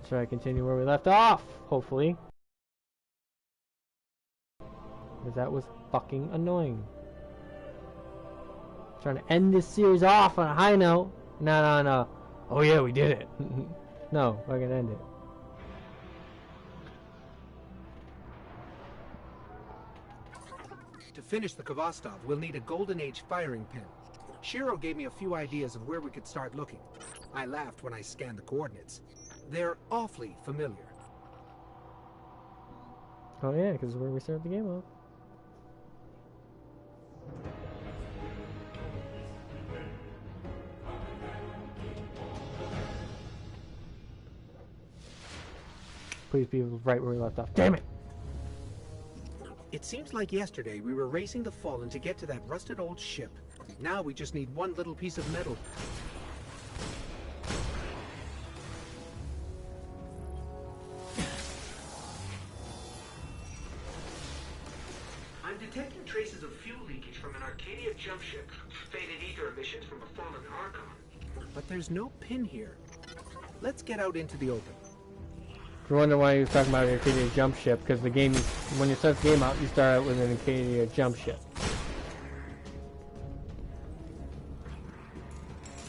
try to continue where we left off, hopefully. Because that was fucking annoying. Trying to end this series off on a high note, not on a, oh yeah, we did it. No, we're gonna end it. To finish the Kvostov, we'll need a Golden Age firing pin. Shiro gave me a few ideas of where we could start looking. I laughed when I scanned the coordinates. They're awfully familiar. Oh yeah, because it's where we started the game off. Please be right where we left off. Damn it! It seems like yesterday we were racing the Fallen to get to that rusted old ship. Now we just need one little piece of metal. I'm detecting traces of fuel leakage from an Arcadia jump ship, faded ether emissions from a fallen Archon. But there's no pin here. Let's get out into the open. If you're wondering why he was talking about an Arcadia jump ship, because the game, when you start the game out, you start out with an Arcadia jump ship.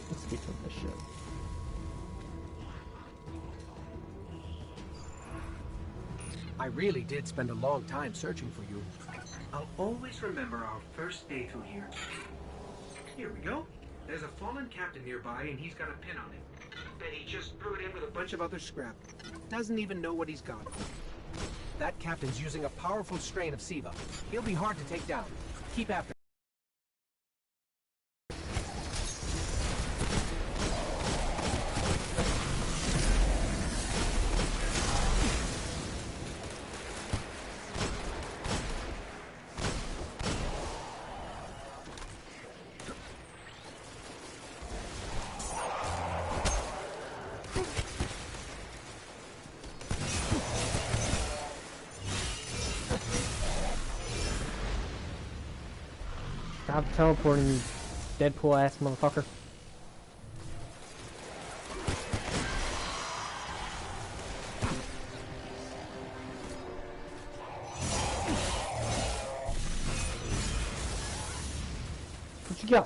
Let's speak of this ship. I really did spend a long time searching for you. I'll always remember our first day through here. Here we go. There's a fallen captain nearby and he's got a pin on him. Bet he just threw it in with a bunch of other scrap. Doesn't even know what he's got. That captain's using a powerful strain of Siva. He'll be hard to take down. Keep after him. Stop teleporting, you Deadpool ass motherfucker. Where'd you go?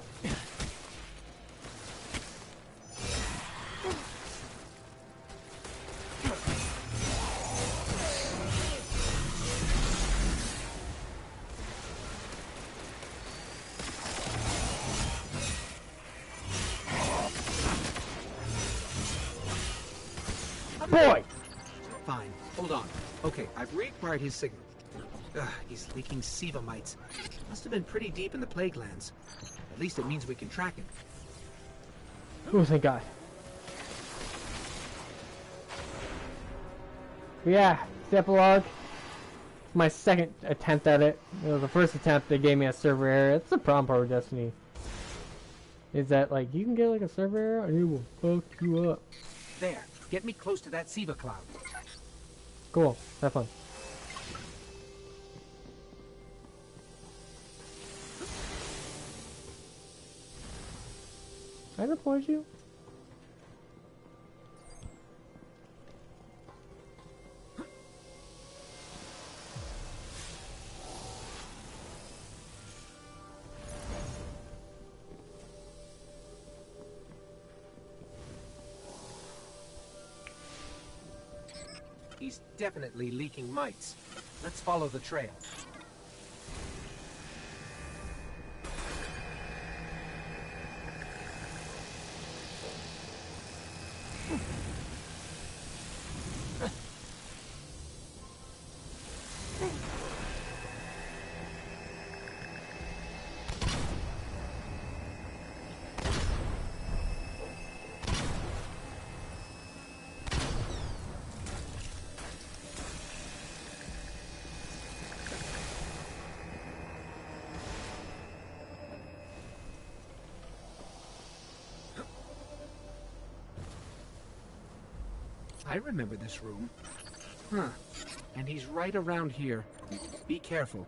Boy! Fine. Hold on. Okay, I've reacquired his signal. Ugh, he's leaking Siva mites. Must have been pretty deep in the Plague Lands. At least it means we can track him. Oh, thank God. But yeah, it's Epilogue. It's my second attempt at it. It was the first attempt they gave me a server error. It's the problem part with Destiny. Is that, like, you can get, like, a server error and it will fuck you up. There. Get me close to that Siva cloud. Cool. Have fun. I deployed you? He's definitely leaking mites. Let's follow the trail. I remember this room. Huh. And he's right around here. Be careful.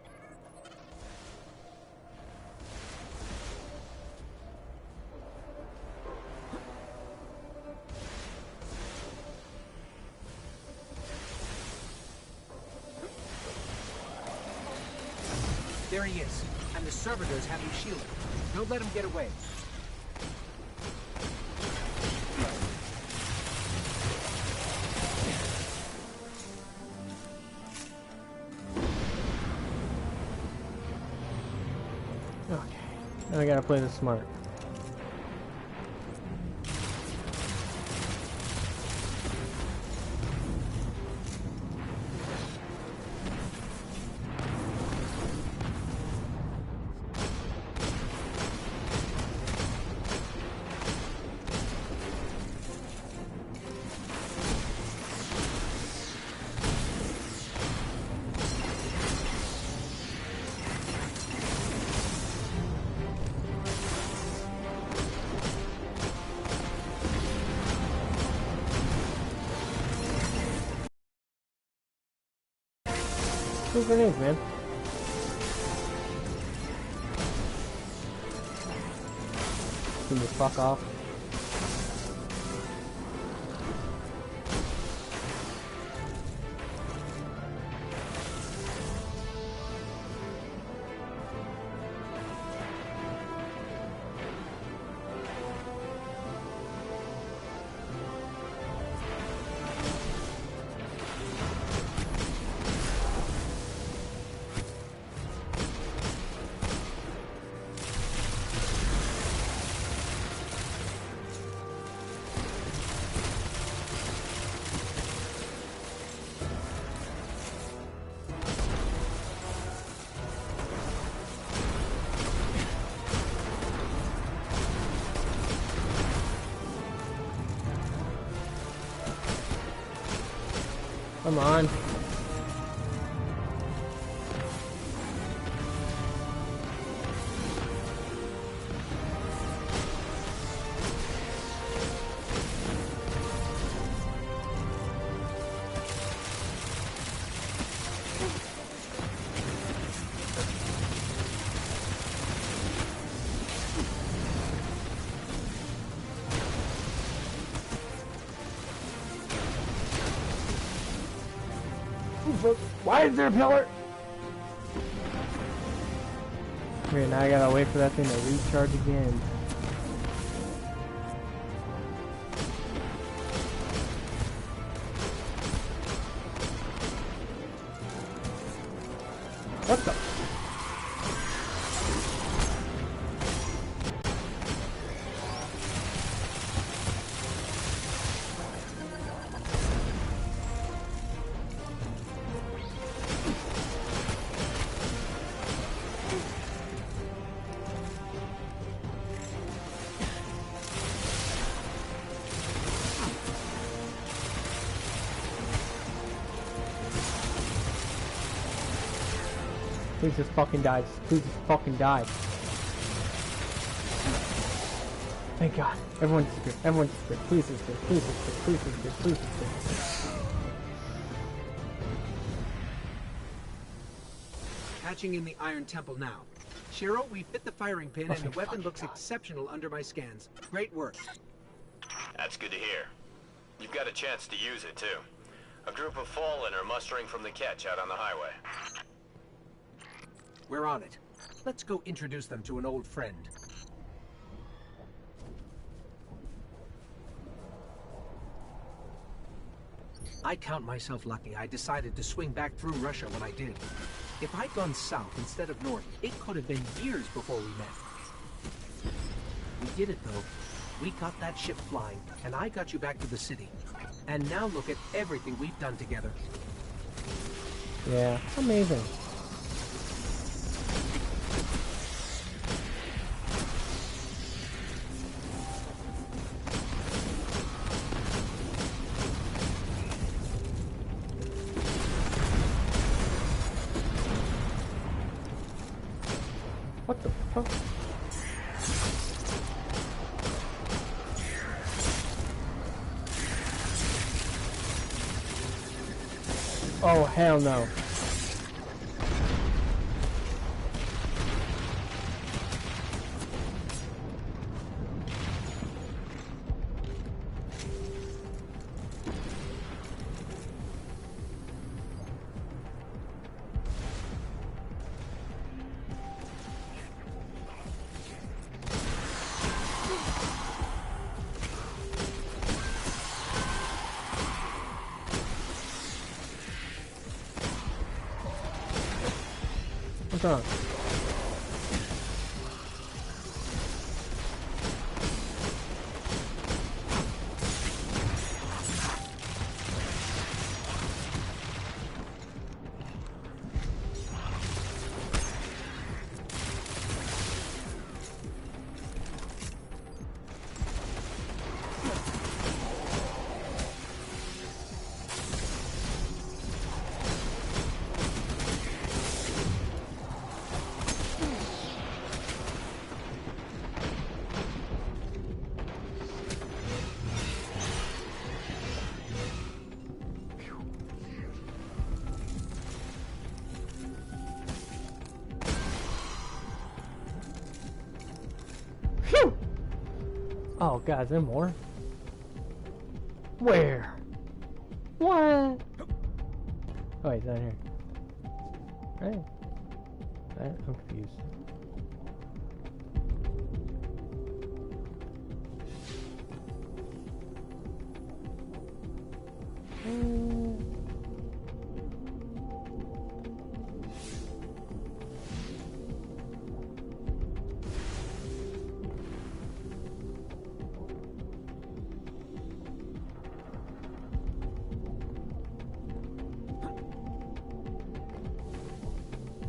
There he is. And the servitors have him shielded. Don't let him get away. Okay. Now I gotta play this smart. Two grenades, man. Can you fuck off? Come on. Why is there a pillar? Wait, now I gotta wait for that thing to recharge again. What the? Please just fucking die. Please just fucking die. Thank God. Everyone disappear. Everyone disappear. Please disappear. Please disappear. Please disappear. Please disappear. Patching in the Iron Temple now. Shiro, we fit the firing pin and the weapon looks exceptional under my scans. Great work. That's good to hear. You've got a chance to use it, too. A group of Fallen are mustering from the catch out on the highway. We're on it. Let's go introduce them to an old friend. I count myself lucky I decided to swing back through Russia when I did. If I'd gone south instead of north, it could have been years before we met. We did it, though. We got that ship flying, and I got you back to the city. And now look at everything we've done together. Yeah, amazing. What the fuck? Oh, hell no. strong. Phew! Oh god, is there more? Where? What? Oh wait, is that here? Right? I'm confused.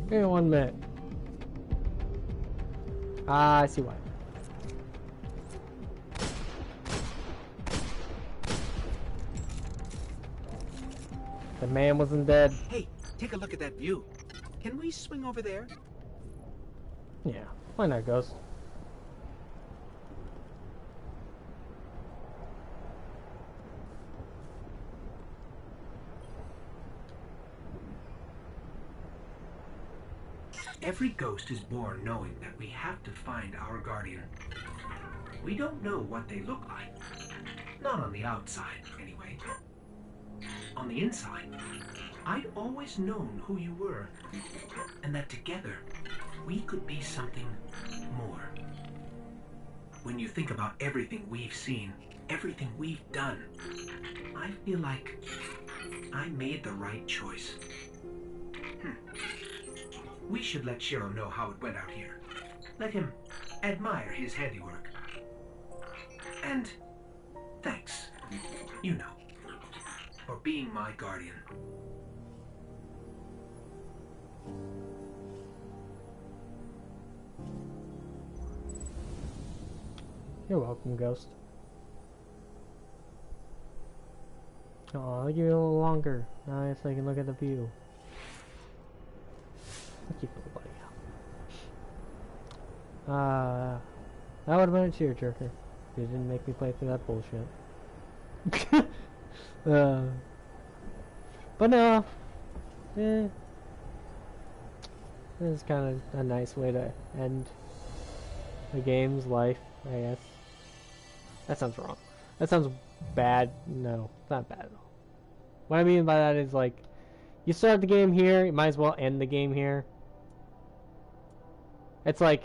Hey, 1 minute. Ah, I see why. The man wasn't dead. Hey, take a look at that view. Can we swing over there? Yeah, why not, Ghost? Every ghost is born knowing that we have to find our guardian. We don't know what they look like. Not on the outside, anyway. On the inside, I'd always known who you were, and that together, we could be something more. When you think about everything we've seen, everything we've done, I feel like I made the right choice. We should let Shiro know how it went out here. Let him admire his handiwork. And thanks, you know, for being my guardian. You're welcome, Ghost. Oh, I'll give you a little longer. Nice, so I can look at the view. Keep the light out. That would have been a tearjerker. You didn't make me play through that bullshit. But no. This is kind of a nice way to end the game's life, I guess. That sounds wrong. That sounds bad. No, it's not bad at all. What I mean by that is, like, you start the game here, you might as well end the game here. It's like,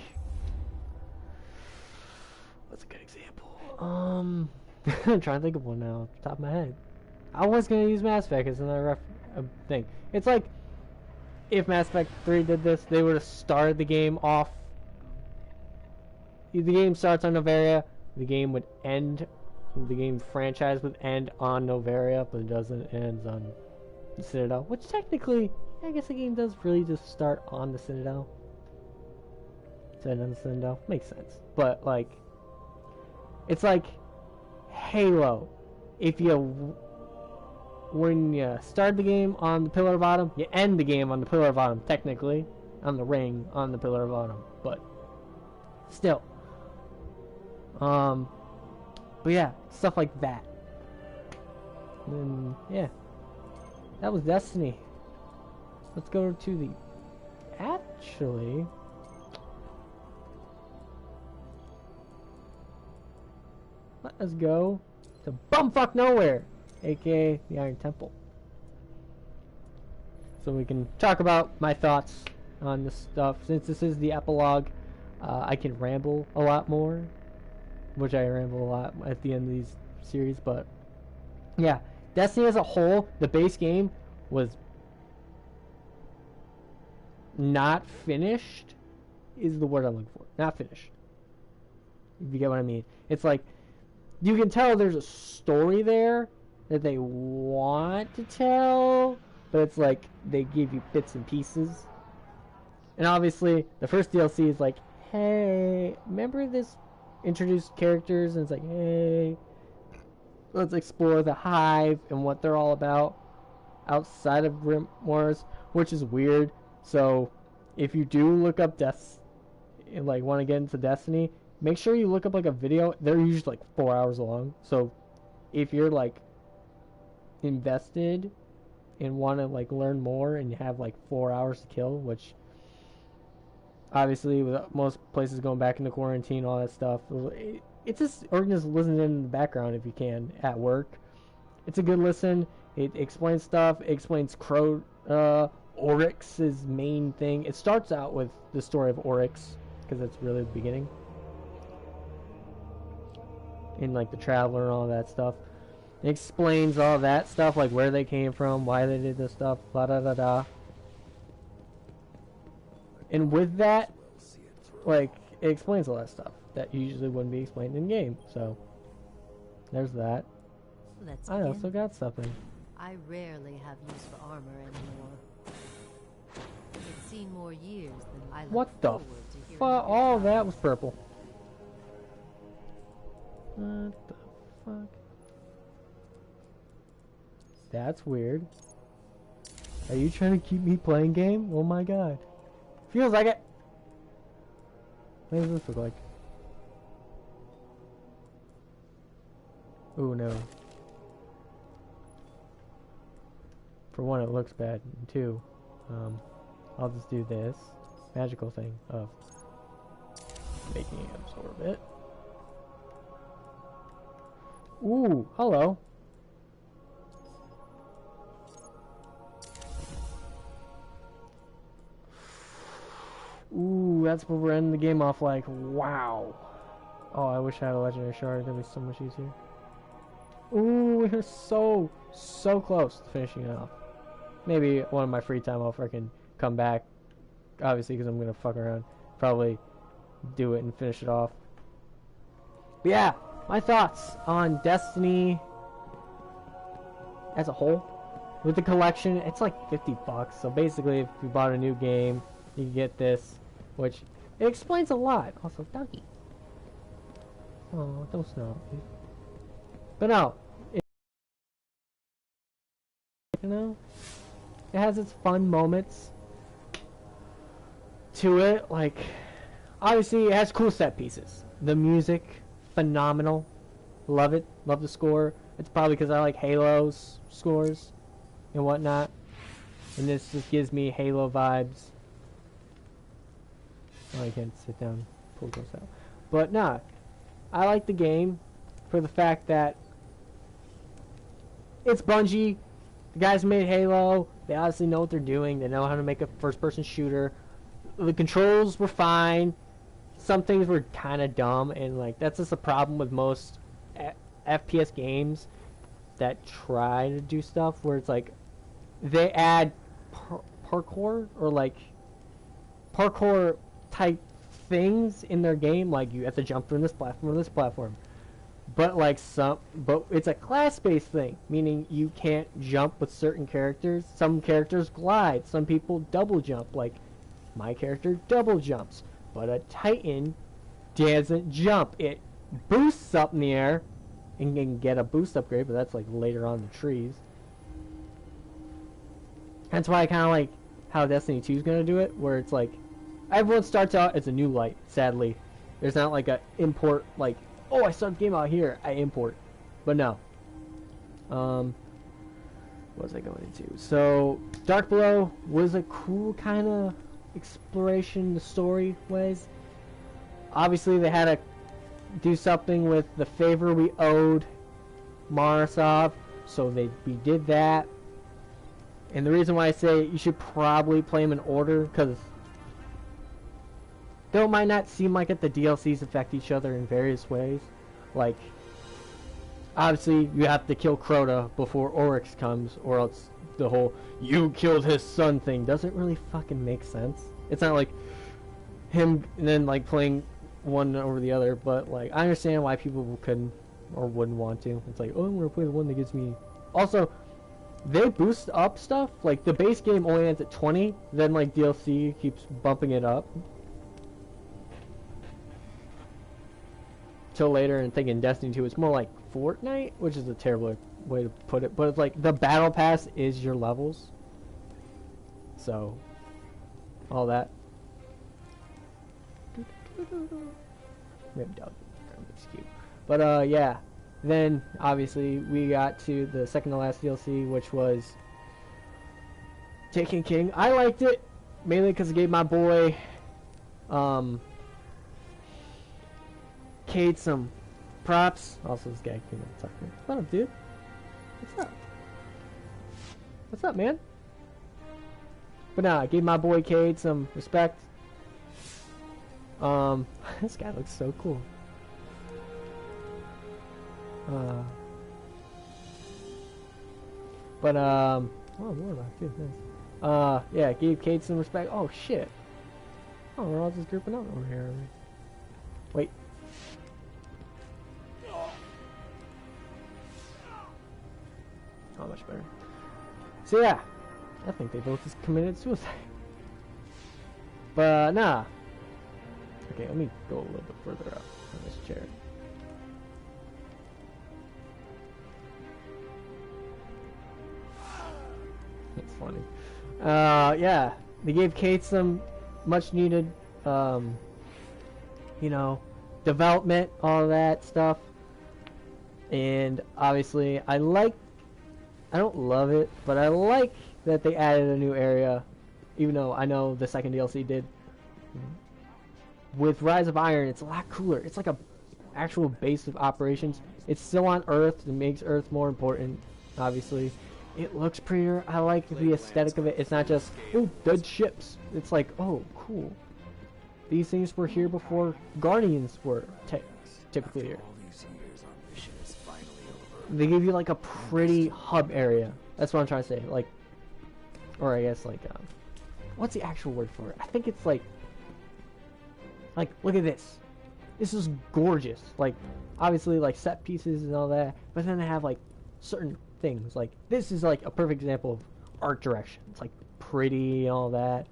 what's a good example? I'm trying to think of one now off the top of my head. I was gonna use Mass Effect as another thing. It's like, if Mass Effect 3 did this, they would have started the game off. The game starts on Novaria, the game would end, the game franchise would end on Novaria, but it doesn't end on the Citadel. Which technically, I guess the game does really just start on the Citadel. Citadel makes sense, but like, it's like Halo. If you, when you start the game on the Pillar of Bottom, you end the game on the Pillar of Bottom. Technically, on the ring on the Pillar of Bottom, but still. But yeah, stuff like that. And yeah, that was Destiny. Let's go to the actually. Let us go to Bumfuck Nowhere, aka the Iron Temple. So we can talk about my thoughts on this stuff. Since this is the epilogue, I can ramble a lot more, which I ramble a lot at the end of these series. But yeah, Destiny as a whole, the base game was not finished is the word I'm looking for. Not finished. If you get what I mean. It's like, you can tell there's a story there that they want to tell, but it's like they give you bits and pieces. And obviously, the first DLC is like, hey, remember this introduced characters? And it's like, hey, let's explore the Hive and what they're all about outside of Grimoires, which is weird. So, if you do look up and like want to get into Destiny, make sure you look up like a video. They're usually like 4 hours long. So, if you're like invested and want to like learn more and you have like 4 hours to kill, which obviously with most places going back into quarantine, all that stuff, it's just, or just listen in the background if you can at work. It's a good listen. It explains stuff. It explains Oryx's main thing. It starts out with the story of Oryx because that's really the beginning, and like the Traveler and all that stuff. It explains all that stuff, like where they came from, why they did this stuff, blah da da da. And with that, like, it explains all that stuff that usually wouldn't be explained in game. So there's that. I also got something. I rarely have use for armor anymore. It's seen more years than I look What the forward to hearing fuck? your All side. that was purple. What the fuck? That's weird. Are you trying to keep me playing game? Oh my god. Feels like it. What does this look like? Oh no. For one, it looks bad. And two, I'll just do this magical thing of making it absorb it. Ooh, hello. Ooh, that's what we're ending the game off like. Wow. Oh, I wish I had a legendary shard. That'd be so much easier. Ooh, we're so close to finishing it off. Maybe one of my free time off I can come back. Obviously, because I'm going to fuck around. Probably do it and finish it off. But yeah, my thoughts on Destiny as a whole. With the collection, it's like $50. So basically, if you bought a new game, you can get this. Which, it explains a lot. Also, doggy. Oh, don't snap. But no. You know? It has its fun moments to it. Like, obviously, it has cool set pieces. The music, phenomenal. Love it. Love the score. It's probably because I like Halo's scores and whatnot. And this just gives me Halo vibes. Oh, I can't sit down, pull those out. But nah, I like the game for the fact that it's Bungie. The guys who made Halo, they obviously know what they're doing. They know how to make a first-person shooter. The controls were fine. Some things were kind of dumb, and like that's just a problem with most FPS games that try to do stuff where it's like they add parkour or like parkour type things in their game, like you have to jump from this platform to this platform, but it's a class-based thing, meaning you can't jump with certain characters. Some characters glide, some people double jump, like my character double jumps, but a Titan doesn't jump. It boosts up in the air and can get a boost upgrade, but that's like later on in the trees. That's why I kind of like how Destiny 2 is going to do it, where it's like everyone starts out as a new light, sadly. There's not like a import, like, oh, I start the game out here, I import. But no. What was I going into? So, Dark Below was a cool kind of exploration, the story was. Obviously, they had to do something with the favor we owed Marasov, so we did that. And the reason why I say you should probably play them in order, because though it might not seem like it, the DLCs affect each other in various ways. Like, obviously you have to kill Crota before Oryx comes, or else the whole "you killed his son" thing doesn't really fucking make sense. It's not like him and then like playing one over the other, but like I understand why people couldn't or wouldn't want to. It's like, oh, I'm gonna play the one that gives me. Also, they boost up stuff. Like the base game only ends at 20, then like DLC keeps bumping it up till later. And thinking Destiny 2 it's more like Fortnite, which is a terrible way to put it, but it's like the battle pass is your levels, so all that. Maybe dog. It's cute. But yeah. Then obviously we got to the second to last DLC, which was Taken King. I liked it mainly because it gave my boy Cade some props. Also, this guy came and talked to me. What up, dude? What's up? What's up, man? But nah, I gave my boy Cade some respect. This guy looks so cool. Oh, Warlock, dude, nice. Yeah, gave Cade some respect. Oh shit. Oh, we're all just grouping up over here. Wait. Oh, much better. So yeah, I think they both just committed suicide. But nah. Okay, let me go a little bit further up on this chair. That's funny. Yeah, they gave Kate some much needed, you know, development, all that stuff. And obviously, I don't love it, but I like that they added a new area, even though I know the second DLC did. With Rise of Iron, it's a lot cooler. It's like a actual base of operations. It's still on Earth. It makes Earth more important, obviously. It looks prettier. I like the aesthetic of it. It's not just, oh, dead ships. It's like, oh, cool. These things were here before Guardians were typically here. They give you like a pretty hub area. That's what I'm trying to say. Like, or I guess like, what's the actual word for it? I think it's like, look at this. This is gorgeous. Like, obviously, like set pieces and all that. But then they have like certain things. Like this is like a perfect example of art direction. It's like pretty and all that.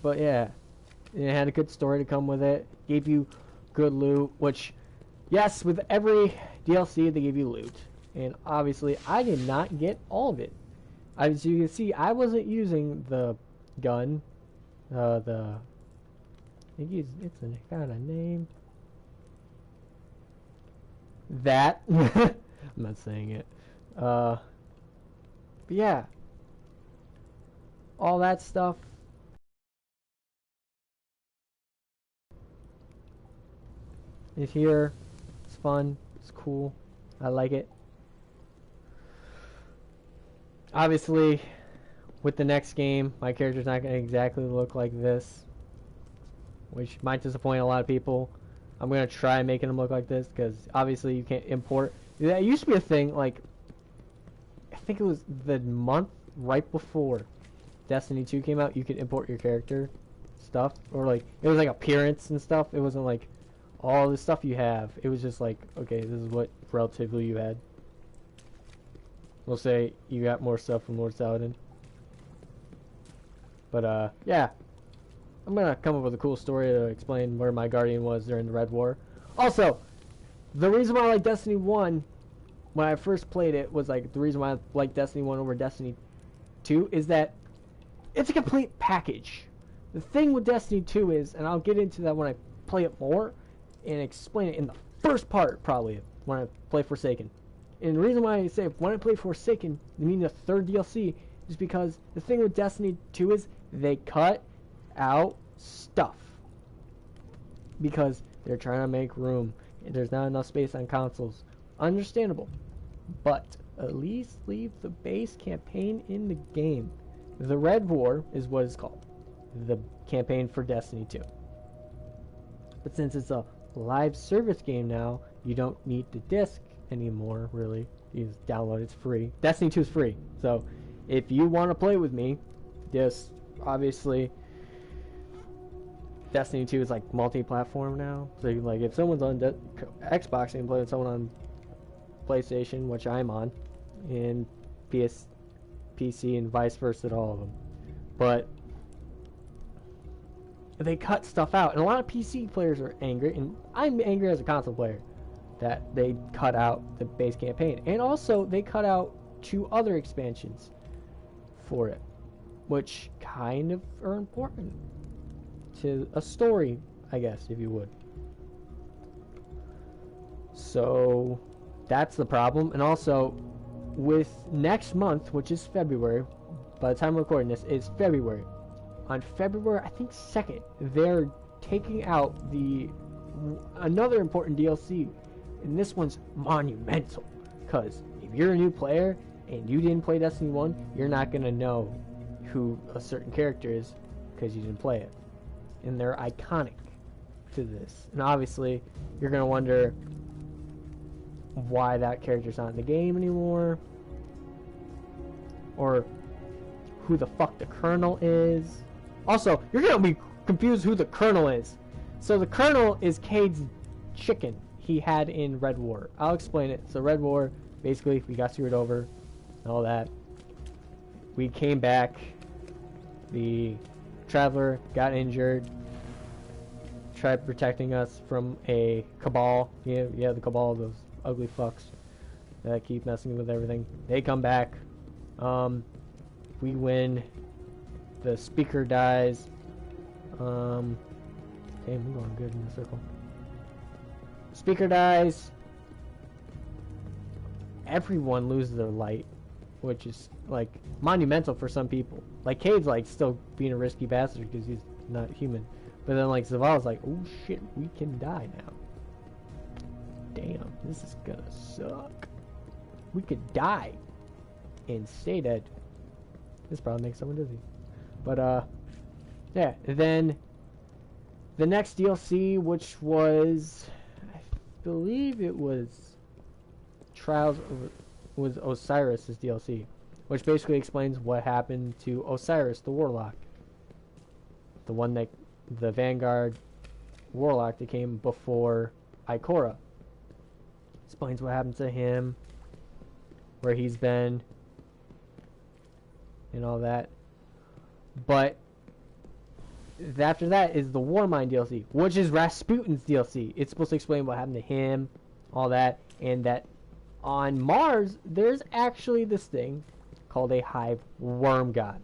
But yeah, it had a good story to come with it. Gave you good loot, which, yes, with every DLC they give you loot. And obviously, I did not get all of it. As you can see, I wasn't using the gun. I think got a name. That. I'm not saying it. But yeah. All that stuff. Is here. It's fun. It's cool. I like it. Obviously, with the next game, my character's not going to exactly look like this, which might disappoint a lot of people. I'm going to try making him look like this, because obviously you can't import. That used to be a thing, like, I think it was the month right before Destiny 2 came out, you could import your character stuff, or like, it was like appearance and stuff. It wasn't like all the stuff you have. It was just like, okay, this is what relatively you had. We'll say you got more stuff from Lord Saladin. But, yeah. I'm gonna come up with a cool story to explain where my Guardian was during the Red War. Also, the reason why I like Destiny 1, when I first played it, was like, the reason why I like Destiny 1 over Destiny 2 is that it's a complete package. The thing with Destiny 2 is, and I'll get into that when I play it more, and explain it in the first part, probably, when I play Forsaken. And the reason why I say when I play Forsaken, I mean the third DLC, is because the thing with Destiny 2 is they cut out stuff. Because they're trying to make room. And there's not enough space on consoles. Understandable. But at least leave the base campaign in the game. The Red War is what it's called. The campaign for Destiny 2. But since it's a live service game now. You don't need the disc anymore, really. You just download it. It's free. Destiny 2 is free. So if you want to play with me, just obviously Destiny 2 is like multi-platform now. So like if someone's on Xbox, you can play with someone on PlayStation, which I'm on, and PC, and vice versa to all of them. But they cut stuff out, and a lot of PC players are angry, and I'm angry as a console player that they cut out the base campaign, and also they cut out 2 other expansions for it, which kind of are important to a story, I guess, if you would. So that's the problem. And also with next month, which is February, by the time I'm recording this, is February. On February, I think 2nd, they're taking out another important DLC, and this one's monumental, because if you're a new player and you didn't play Destiny 1, you're not going to know who a certain character is because you didn't play it. And they're iconic to this. And obviously, you're going to wonder why that character's not in the game anymore, or who the fuck the Colonel is. Also, you're going to be confused who the Colonel is. So the Colonel is Cade's chicken he had in Red War. I'll explain it. So Red War, basically, we got screwed over and all that. We came back. The Traveler got injured. Tried protecting us from a Cabal. Yeah, the Cabal, those ugly fucks that keep messing with everything. They come back. We win. The speaker dies. Damn, I'm going good in the circle. Speaker dies. Everyone loses their light, which is like monumental for some people. Like Cade's like still being a risky bastard because he's not human. But then like Zaval's like, oh shit, we can die now. Damn, this is gonna suck. We could die and stay dead. This probably makes someone dizzy. But yeah, then the next DLC, which was, I believe it was was Osiris's DLC, which basically explains what happened to Osiris the Warlock, the one that the Vanguard Warlock that came before Ikora. Explains what happened to him, where he's been, and all that. But after that is the Warmind DLC, which is Rasputin's DLC. It's supposed to explain what happened to him, all that, and that on Mars there's actually this thing called a hive worm god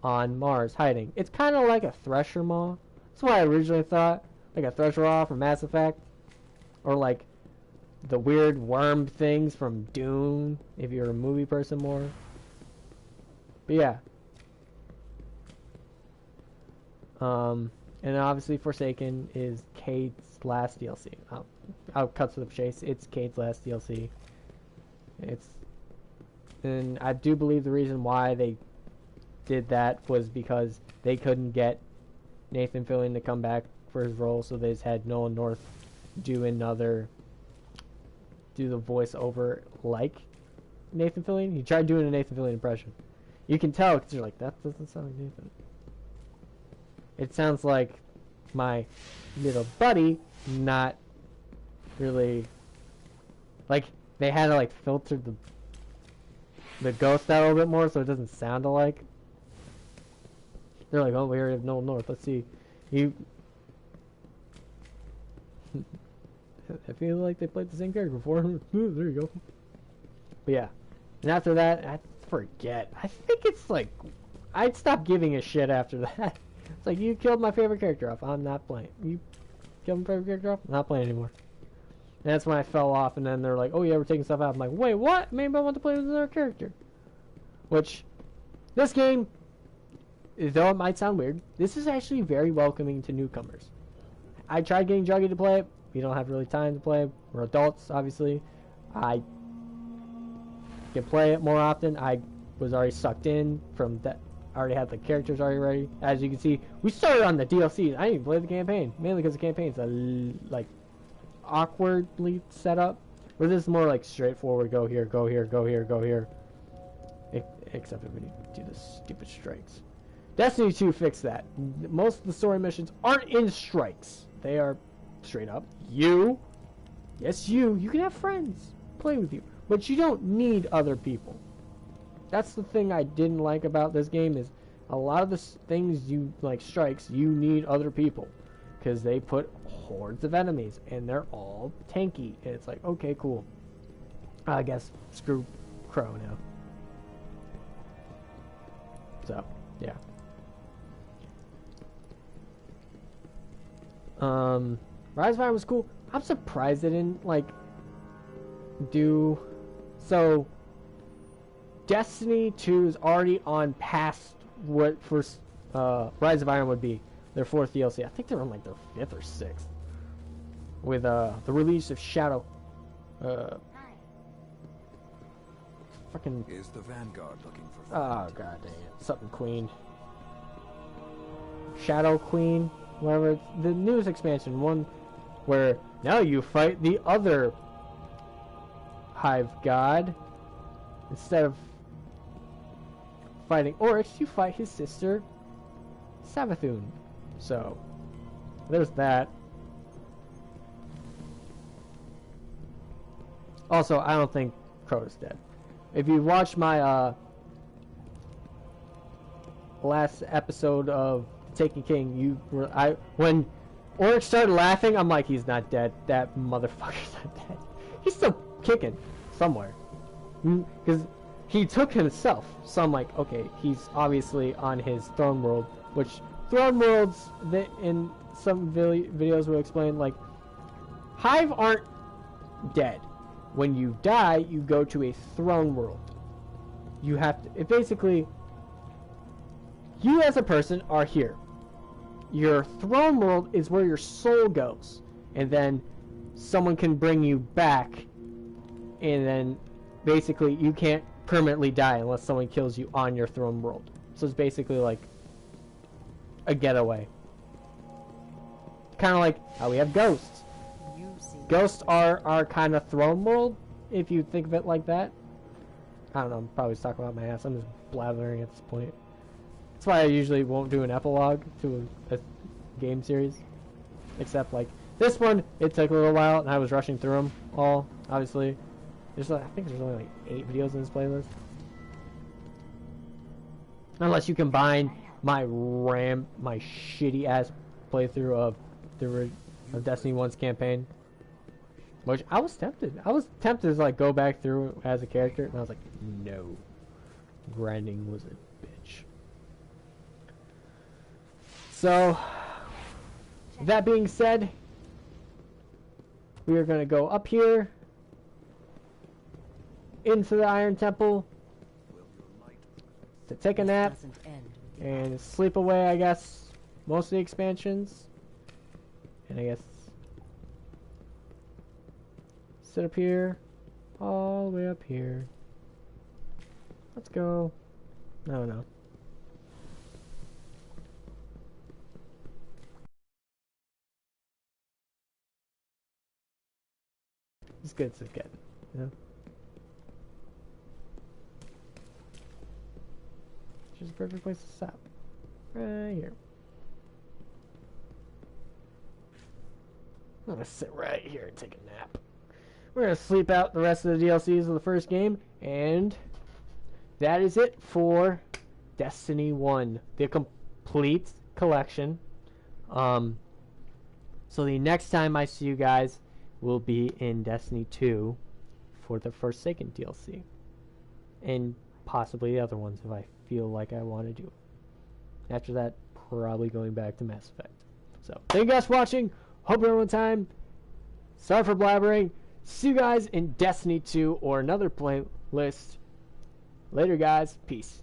on Mars hiding. It's kind of like a Thresher Maw. That's what I originally thought, like a Thresher Maw from Mass Effect, or like the weird worm things from Dune, if you're a movie person more. But yeah. And obviously Forsaken is Cade's last DLC. I'll cut to the chase. It's Cade's last DLC. And I do believe the reason why they did that was because they couldn't get Nathan Fillion to come back for his role, so they just had Nolan North do the voiceover like Nathan Fillion. He tried doing a Nathan Fillion impression. You can tell because you're like, that doesn't sound like Nathan. It sounds like my little buddy, not really. Like they had to like filter the ghost out a little bit more so it doesn't sound alike. They're like, oh, we already have Nolan North. Let's see. I feel like they played the same character before. There you go. But yeah. And after that, I forget. I think it's like, I'd stop giving a shit after that. It's like, you killed my favorite character off. I'm not playing. You killed my favorite character off? I'm not playing anymore. And that's when I fell off, and then they're like, oh yeah, we're taking stuff out. I'm like, wait, what? Maybe I want to play with another character. Which, this game, though it might sound weird, this is actually very welcoming to newcomers. I tried getting Juggy to play it. We don't have really time to play. We're adults, obviously. I can play it more often. I was already sucked in from I already had the characters already ready. As you can see, we started on the DLCs. I didn't even play the campaign, mainly because the campaign's like awkwardly set up. Where this is more like straightforward. Go here, go here, go here, go here. Except if we do the stupid strikes. Destiny 2 fixed that. Most of the story missions aren't in strikes. They are straight up. You can have friends play with you, but you don't need other people. That's the thing I didn't like about this game is a lot of the things you like strikes, you need other people because they put hordes of enemies and they're all tanky. And it's like, okay, cool. I guess screw Crow now. So, yeah. Rise of Iron was cool. I'm surprised they didn't like do so. Destiny 2 is already on past what first Rise of Iron would be their 4th DLC. I think they're on like their 5th or 6th with the release of Shadow. Fucking. Is the Vanguard looking for? Oh god dang it! Something Queen. Shadow Queen, whatever. The newest expansion, one where now you fight the other Hive God instead of fighting Oryx. You fight his sister Savathun. So there's that. Also, I don't think Crow is dead. If you watched my last episode of Taken King, when Oryx started laughing, I'm like, he's not dead. That motherfucker's not dead. He's still kicking somewhere. Because he took himself. So I'm like, okay, he's obviously on his throne world. Which, throne worlds, that in some videos will explain, like, Hive aren't dead. When you die, you go to a throne world. You have to, it basically, you as a person are here. Your throne world is where your soul goes. And then someone can bring you back. And then basically you can't permanently die unless someone kills you on your throne world. So it's basically like a getaway. Kind of like how we have ghosts. Ghosts are our kind of throne world, if you think of it like that. I don't know, I'm probably talking about my ass. I'm just blathering at this point. That's why I usually won't do an epilogue to a game series. Except, like, this one, it took a little while, and I was rushing through them all, obviously. I think there's only, like, 8 videos in this playlist. Unless you combine my shitty-ass playthrough of Destiny 1's campaign. Which I was tempted. I was tempted to like go back through as a character, and I was like, no. Grinding was a bitch. So, that being said, we are going to go up here into the Iron Temple to take a nap and sleep away, I guess, most of the expansions. And I guess sit up here, all the way up here. Let's go. I don't know. It's good, it's good. You know? It's just a perfect place to stop. Right here. I'm gonna sit right here and take a nap. We're going to sleep out the rest of the DLCs of the first game, and that is it for Destiny 1, the complete collection. So the next time I see you guys will be in Destiny 2 for the Forsaken DLC, and possibly the other ones if I feel like I want to do it. After that, probably going back to Mass Effect. So, thank you guys for watching. Hope you had a good time. Sorry for blabbering. See you guys in Destiny 2 or another playlist. Later, guys. Peace.